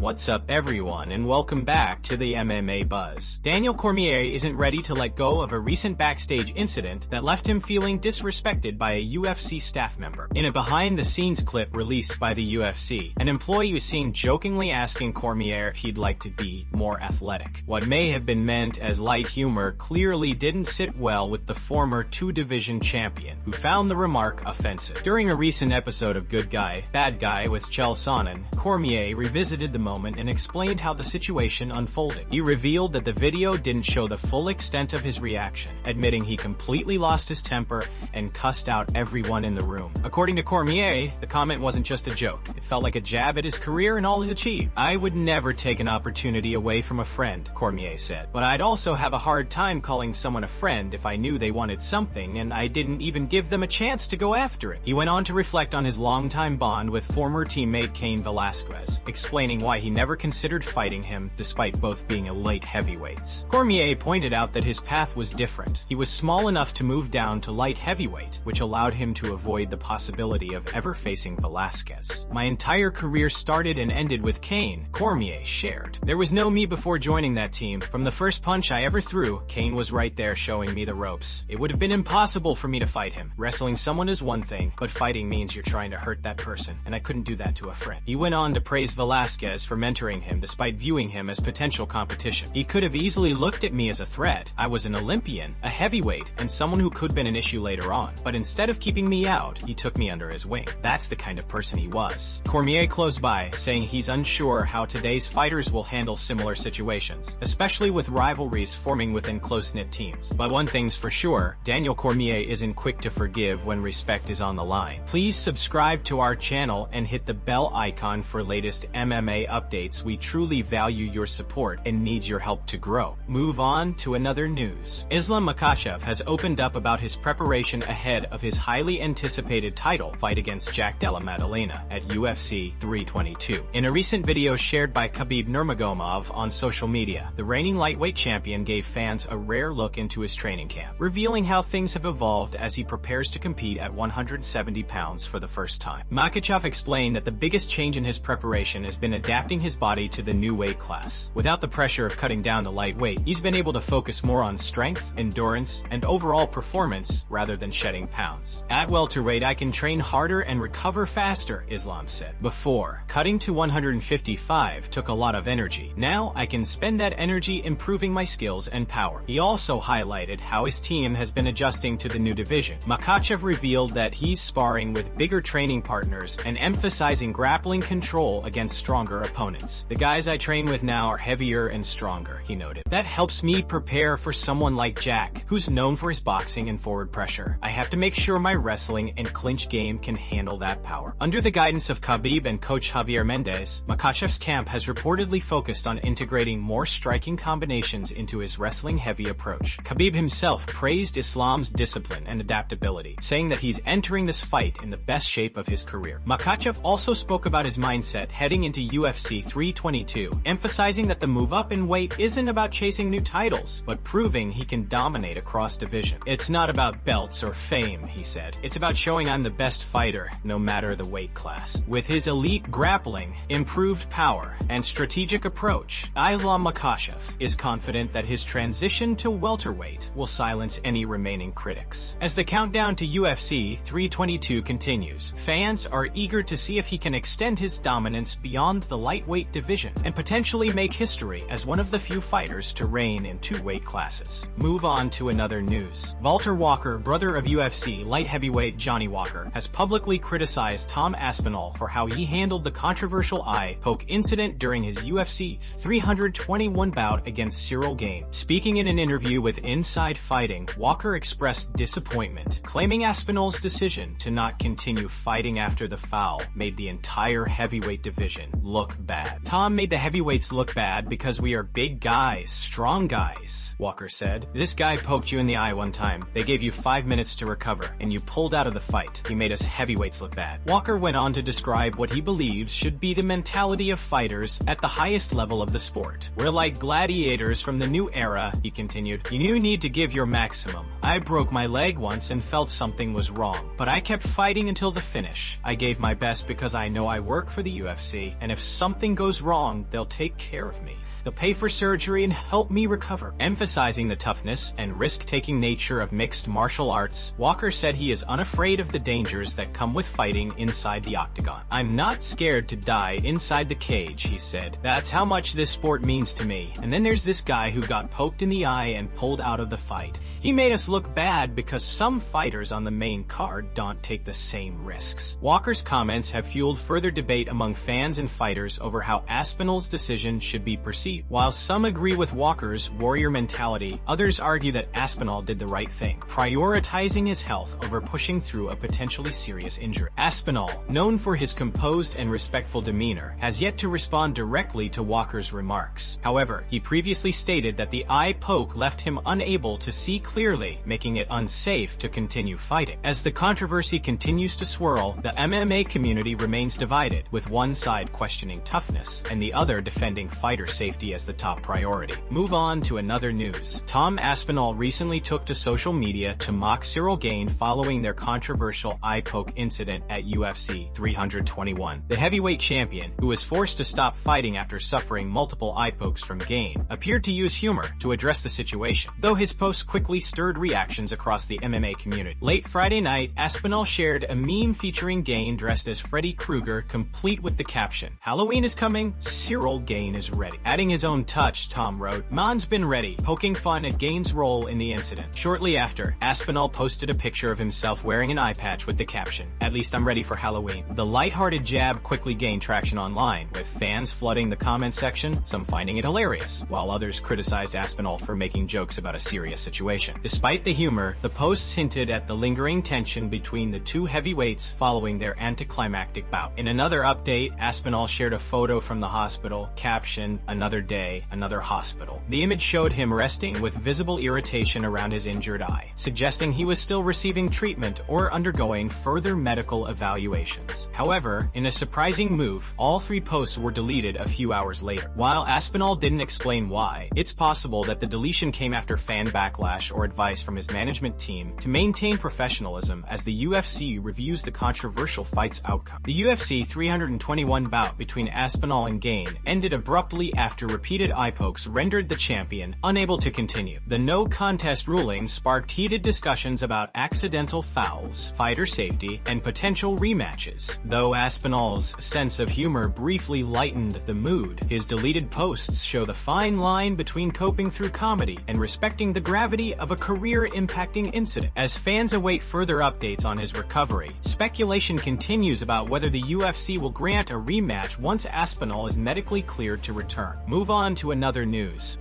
What's up everyone and welcome back to the MMA Buzz. Daniel Cormier isn't ready to let go of a recent backstage incident that left him feeling disrespected by a UFC staff member. In a behind-the-scenes clip released by the UFC, an employee was seen jokingly asking Cormier if he'd like to be more athletic. What may have been meant as light humor clearly didn't sit well with the former two-division champion, who found the remark offensive. During a recent episode of Good Guy, Bad Guy with Ciryl Gane, Cormier revisited the moment and explained how the situation unfolded. He revealed that the video didn't show the full extent of his reaction, admitting he completely lost his temper and cussed out everyone in the room. According to Cormier, the comment wasn't just a joke. It felt like a jab at his career and all he's achieved. "I would never take an opportunity away from a friend," Cormier said, "but I'd also have a hard time calling someone a friend if I knew they wanted something and I didn't even give them a chance to go after it." He went on to reflect on his longtime bond with former teammate Cain Velasquez, explaining why he never considered fighting him despite both being light heavyweights. Cormier pointed out that his path was different. He was small enough to move down to light heavyweight, which allowed him to avoid the possibility of ever facing Velasquez. "My entire career started and ended with Cain," Cormier shared. "There was no me before joining that team. From the first punch I ever threw, Cain was right there showing me the ropes. It would have been impossible for me to fight him. Wrestling someone is one thing, but fighting means you're trying to hurt that person, and I couldn't do that to a friend." He went on to praise Velasquez for mentoring him despite viewing him as potential competition. "He could have easily looked at me as a threat. I was an Olympian, a heavyweight, and someone who could have been an issue later on. But instead of keeping me out, he took me under his wing. That's the kind of person he was." Cormier closed by, saying he's unsure how today's fighters will handle similar situations, especially with rivalries forming within close-knit teams. But one thing's for sure, Daniel Cormier isn't quick to forgive when respect is on the line. Please subscribe to our channel and hit the bell icon for latest MMA updates. We truly value your support and need your help to grow. Move on to another news. Islam Makhachev has opened up about his preparation ahead of his highly anticipated title fight against Jack Della Maddalena at UFC 322. In a recent video shared by Khabib Nurmagomedov on social media, the reigning lightweight champion gave fans a rare look into his training camp, revealing how things have evolved as he prepares to compete at 170 pounds for the first time. Makhachev explained that the biggest change in his preparation has been adapting his body to the new weight class. Without the pressure of cutting down to lightweight, he's been able to focus more on strength, endurance, and overall performance rather than shedding pounds. "At welterweight, I can train harder and recover faster," Islam said. "Before, cutting to 155 took a lot of energy. Now I can spend that energy improving my skills and power." He also highlighted how his team has been adjusting to the new division. Makhachev revealed that he's sparring with bigger training partners and emphasizing grappling control against stronger opponents. "The guys I train with now are heavier and stronger," he noted. "That helps me prepare for someone like Jack, who's known for his boxing and forward pressure. I have to make sure my wrestling and clinch game can handle that power." Under the guidance of Khabib and coach Javier Mendez, Makhachev's camp has reportedly focused on integrating more striking combinations into his wrestling-heavy approach. Khabib himself praised Islam's discipline and adaptability, saying that he's entering this fight in the best shape of his career. Makhachev also spoke about his mindset heading into UFC 322, emphasizing that the move up in weight isn't about chasing new titles, but proving he can dominate across division. "It's not about belts or fame," he said. "It's about showing I'm the best fighter, no matter the weight class." With his elite grappling, improved power, and strategic approach, Islam Makhachev is confident that his transition to welterweight will silence any remaining critics. As the countdown to UFC 322 continues, fans are eager to see if he can extend his dominance beyond the lightweight division and potentially make history as one of the few fighters to reign in two weight classes. Move on to another news. Walter Walker, brother of UFC light heavyweight Johnny Walker, has publicly criticized Tom Aspinall for how he handled the controversial eye poke incident during his UFC 321 bout against Ciryl Gane. Speaking in an interview with Inside Fighting, Walker expressed disappointment, claiming Aspinall's decision to not continue fighting after the foul made the entire heavyweight division look bad. "Tom made the heavyweights look bad because we are big guys, strong guys," Walker said. "This guy poked you in the eye one time. They gave you 5 minutes to recover, and you pulled out of the fight. He made us heavyweights look bad." Walker went on to describe what he believes should be the mentality of fighters at the highest level of the sport. "We're like gladiators from the new era," he continued. "You need to give your maximum. I broke my leg once and felt something was wrong, but I kept fighting until the finish. I gave my best because I know I work for the UFC, and if something something goes wrong, they'll take care of me. They'll pay for surgery and help me recover. Emphasizing the toughness and risk-taking nature of mixed martial arts, Walker said he is unafraid of the dangers that come with fighting inside the octagon. "I'm not scared to die inside the cage," he said. "That's how much this sport means to me. And then there's this guy who got poked in the eye and pulled out of the fight. He made us look bad because some fighters on the main card don't take the same risks." Walker's comments have fueled further debate among fans and fighters over how Aspinall's decision should be perceived. While some agree with Walker's warrior mentality, others argue that Aspinall did the right thing, prioritizing his health over pushing through a potentially serious injury. Aspinall, known for his composed and respectful demeanor, has yet to respond directly to Walker's remarks. However, he previously stated that the eye poke left him unable to see clearly, making it unsafe to continue fighting. As the controversy continues to swirl, the MMA community remains divided, with one side questioning toughness and the other defending fighter safety as the top priority. Move on to another news. Tom Aspinall recently took to social media to mock Ciryl Gane following their controversial eye poke incident at UFC 321. The heavyweight champion, who was forced to stop fighting after suffering multiple eye pokes from Gane, appeared to use humor to address the situation, though his post quickly stirred reactions across the MMA community. Late Friday night, Aspinall shared a meme featuring Gane dressed as Freddy Krueger, complete with the caption, "Halloween is coming, Ciryl Gane is ready." Adding his own touch, Tom wrote, "Man's been ready," poking fun at Gane's role in the incident. Shortly after, Aspinall posted a picture of himself wearing an eye patch with the caption, "At least I'm ready for Halloween." The lighthearted jab quickly gained traction online, with fans flooding the comment section, some finding it hilarious, while others criticized Aspinall for making jokes about a serious situation. Despite the humor, the posts hinted at the lingering tension between the two heavyweights following their anticlimactic bout. In another update, Aspinall shared a photo from the hospital, captioned, "Another day, another hospital." The image showed him resting with visible irritation around his injured eye, suggesting he was still receiving treatment or undergoing further medical evaluations. However, in a surprising move, all three posts were deleted a few hours later. While Aspinall didn't explain why, it's possible that the deletion came after fan backlash or advice from his management team to maintain professionalism as the UFC reviews the controversial fight's outcome. The UFC 321 bout between Aspinall and Gane ended abruptly after repeated eye pokes rendered the champion unable to continue. The no contest ruling sparked heated discussions about accidental fouls, fighter safety, and potential rematches. Though Aspinall's sense of humor briefly lightened the mood, his deleted posts show the fine line between coping through comedy and respecting the gravity of a career-impacting incident. As fans await further updates on his recovery, speculation continues about whether the UFC will grant a rematch once Aspinall is medically cleared to return. Move on to another news.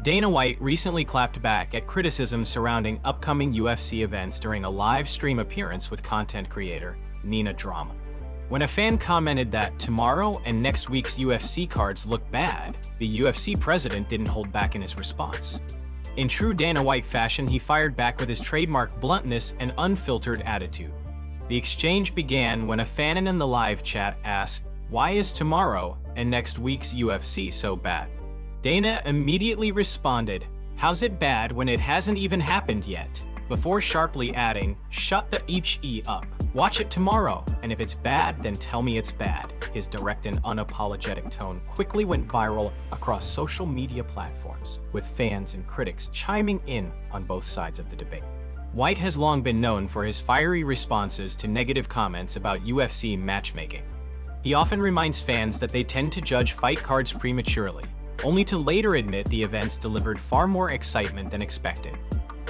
Dana White recently clapped back at criticism surrounding upcoming UFC events during a live stream appearance with content creator Nina Drama. When a fan commented that tomorrow and next week's UFC cards look bad, the UFC president didn't hold back in his response. In true Dana White fashion, he fired back with his trademark bluntness and unfiltered attitude. The exchange began when a fan in the live chat asked, "Why is tomorrow and next week's UFC so bad?" Dana immediately responded, "How's it bad when it hasn't even happened yet?" before sharply adding, "Shut the HE up. Watch it tomorrow, and if it's bad, then tell me it's bad." His direct and unapologetic tone quickly went viral across social media platforms, with fans and critics chiming in on both sides of the debate. White has long been known for his fiery responses to negative comments about UFC matchmaking. He often reminds fans that they tend to judge fight cards prematurely, only to later admit the events delivered far more excitement than expected.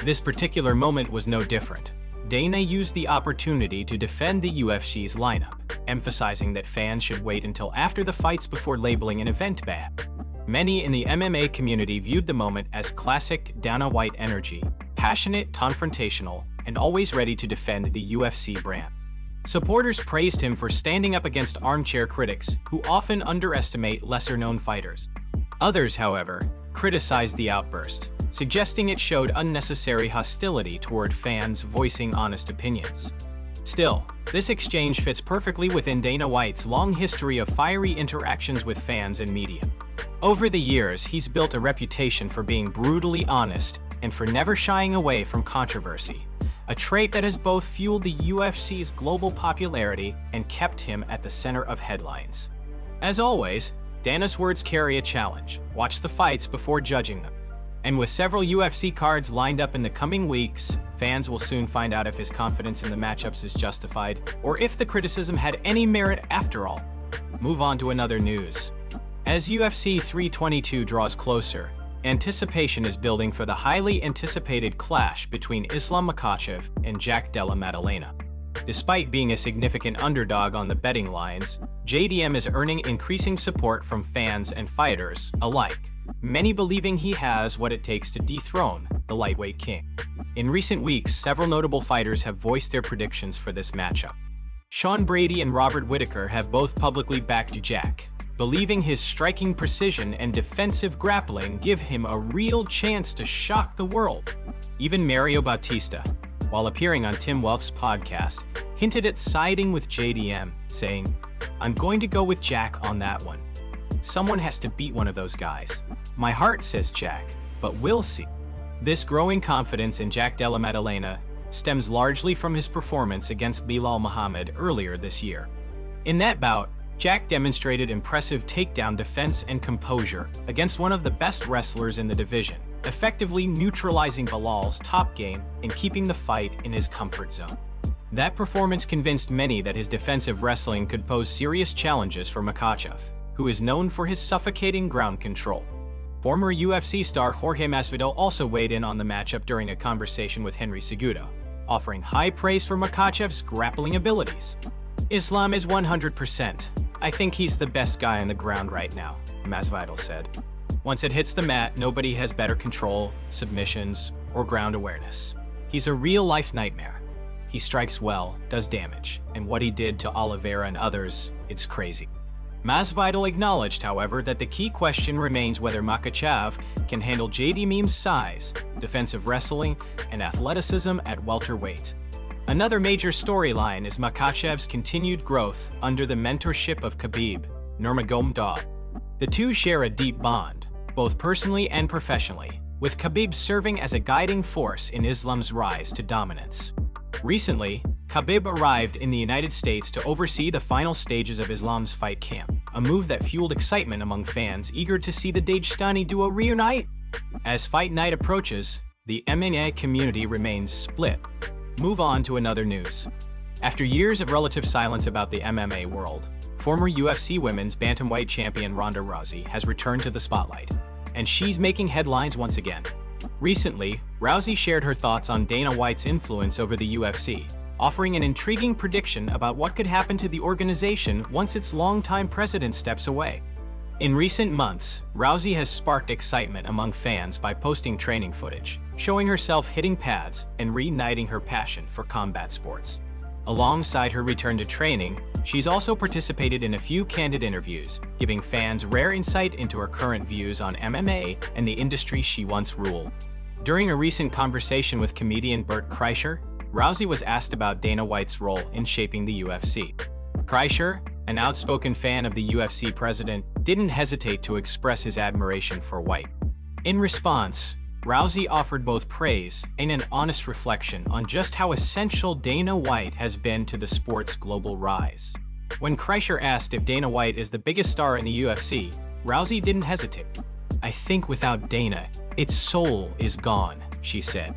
This particular moment was no different. Dana used the opportunity to defend the UFC's lineup, emphasizing that fans should wait until after the fights before labeling an event bad. Many in the MMA community viewed the moment as classic Dana White energy, passionate, confrontational, and always ready to defend the UFC brand. Supporters praised him for standing up against armchair critics who often underestimate lesser-known fighters. Others, however, criticized the outburst, suggesting it showed unnecessary hostility toward fans voicing honest opinions. Still, this exchange fits perfectly within Dana White's long history of fiery interactions with fans and media. Over the years, he's built a reputation for being brutally honest and for never shying away from controversy, a trait that has both fueled the UFC's global popularity and kept him at the center of headlines. As always, Dana's words carry a challenge. Watch the fights before judging them. And with several UFC cards lined up in the coming weeks, fans will soon find out if his confidence in the matchups is justified, or if the criticism had any merit after all. Move on to another news. As UFC 322 draws closer, anticipation is building for the highly anticipated clash between Islam Makhachev and Jack Della Maddalena. Despite being a significant underdog on the betting lines, JDM is earning increasing support from fans and fighters alike, many believing he has what it takes to dethrone the lightweight king. In recent weeks, several notable fighters have voiced their predictions for this matchup. Sean Brady and Robert Whittaker have both publicly backed Jack, believing his striking precision and defensive grappling give him a real chance to shock the world. Even Mario Bautista, while appearing on Tim Welf's podcast, hinted at siding with JDM, saying, "I'm going to go with Jack on that one. Someone has to beat one of those guys. My heart says Jack, but we'll see." This growing confidence in Jack Della Maddalena stems largely from his performance against Belal Muhammad earlier this year. In that bout, Jack demonstrated impressive takedown defense and composure against one of the best wrestlers in the division, effectively neutralizing Belal's top game and keeping the fight in his comfort zone. That performance convinced many that his defensive wrestling could pose serious challenges for Makhachev, who is known for his suffocating ground control. Former UFC star Jorge Masvidal also weighed in on the matchup during a conversation with Henry Cejudo, offering high praise for Makhachev's grappling abilities. "Islam is 100%. I think he's the best guy on the ground right now," Masvidal said. "Once it hits the mat, nobody has better control, submissions, or ground awareness. He's a real-life nightmare. He strikes well, does damage, and what he did to Oliveira and others, it's crazy." Masvidal acknowledged, however, that the key question remains whether Makhachev can handle JDM's size, defensive wrestling, and athleticism at welterweight. Another major storyline is Makhachev's continued growth under the mentorship of Khabib Nurmagomedov. The two share a deep bond, both personally and professionally, with Khabib serving as a guiding force in Islam's rise to dominance. Recently, Khabib arrived in the United States to oversee the final stages of Islam's fight camp, a move that fueled excitement among fans eager to see the Dagestani duo reunite. As fight night approaches, the MMA community remains split. Move on to another news. After years of relative silence about the MMA world, former UFC women's bantamweight champion Ronda Rousey has returned to the spotlight, and she's making headlines once again. Recently, Rousey shared her thoughts on Dana White's influence over the UFC, offering an intriguing prediction about what could happen to the organization once its longtime president steps away. In recent months, Rousey has sparked excitement among fans by posting training footage, showing herself hitting pads and reigniting her passion for combat sports. Alongside her return to training, she's also participated in a few candid interviews, giving fans rare insight into her current views on MMA and the industry she once ruled. During a recent conversation with comedian Bert Kreischer, Rousey was asked about Dana White's role in shaping the UFC. Kreischer, an outspoken fan of the UFC president, didn't hesitate to express his admiration for White. In response, Rousey offered both praise and an honest reflection on just how essential Dana White has been to the sport's global rise. When Kreischer asked if Dana White is the biggest star in the UFC, Rousey didn't hesitate. "I think without Dana, its soul is gone," she said.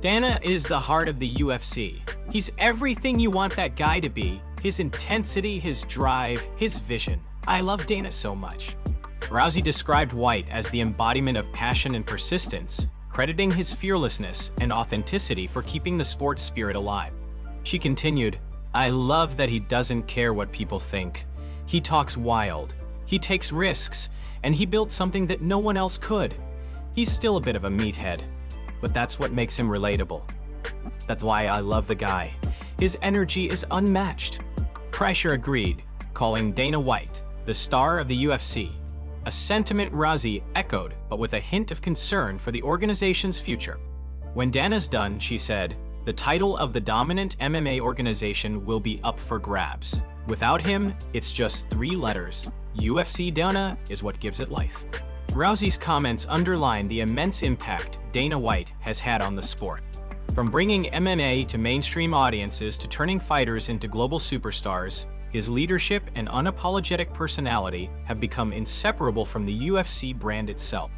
"Dana is the heart of the UFC. He's everything you want that guy to be. His intensity, his drive, his vision. I love Dana so much." Rousey described White as the embodiment of passion and persistence, crediting his fearlessness and authenticity for keeping the sport's spirit alive. She continued, "I love that he doesn't care what people think. He talks wild, he takes risks, and he built something that no one else could. He's still a bit of a meathead, but that's what makes him relatable. That's why I love the guy. His energy is unmatched." Kreischer agreed, calling Dana White the star of the UFC, a sentiment Rousey echoed, but with a hint of concern for the organization's future. "When Dana's done," she said, "the title of the dominant MMA organization will be up for grabs. Without him, it's just 3 letters. UFC Dana is what gives it life." Rousey's comments underline the immense impact Dana White has had on the sport. From bringing MMA to mainstream audiences to turning fighters into global superstars, His leadership and unapologetic personality have become inseparable from the UFC brand itself.